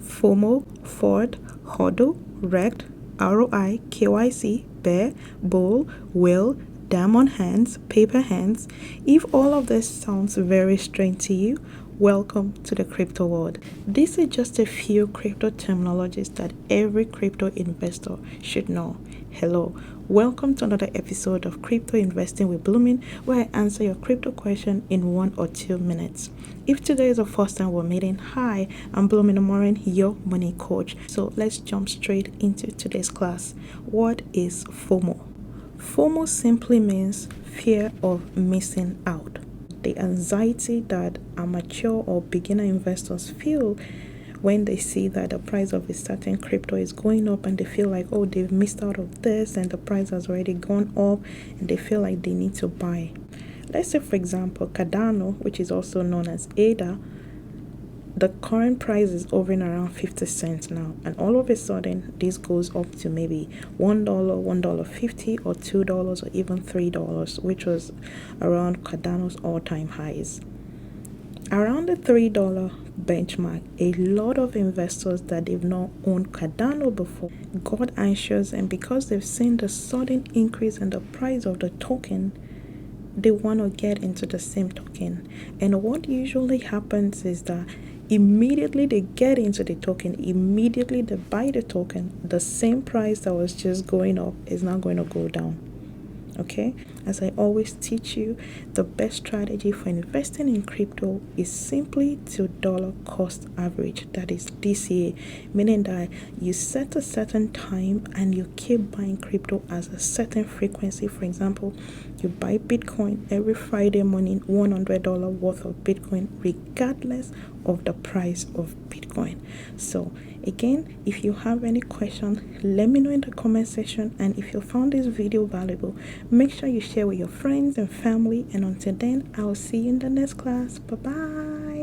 FOMO, FOD, HODL, RECT, ROI, KYC, bear, bull, whale, diamond hands, paper hands. If all of this sounds very strange to you, welcome to the crypto world. These are just a few crypto terminologies that every crypto investor should know. Hello, welcome to another episode of Crypto Investing with Blooming, where I answer your crypto question in 1 or 2 minutes. If today is the first time we're meeting, hi, I'm Blooming Amorin, your money coach. So let's jump straight into today's class. What is FOMO? FOMO simply means fear of missing out. The anxiety that amateur or beginner investors feel when they see that the price of a certain crypto is going up and they feel like, oh, they've missed out of this and the price has already gone up and they feel like they need to buy. Let's say, for example, Cardano, which is also known as ADA, the current price is hovering around 50 cents now, and all of a sudden this goes up to maybe $1, $1.50 or $2 or even $3, which was around Cardano's all-time highs. Around the $3 benchmark, a lot of investors that they've not owned Cardano before got anxious, and because they've seen the sudden increase in the price of the token, they want to get into the same token. And what usually happens is that immediately they get into the token, immediately they buy the token, the same price that was just going up is now going to go down. Okay, as I always teach you, the best strategy for investing in crypto is simply to dollar cost average, that is DCA, meaning that you set a certain time and you keep buying crypto as a certain frequency. For example, you buy Bitcoin every Friday morning, $100 worth of Bitcoin, regardless of the price of Bitcoin. So again, if you have any questions, let me know in the comment section, and if you found this video valuable, make sure you share with your friends and family, and until then, I'll see you in the next class. Bye bye.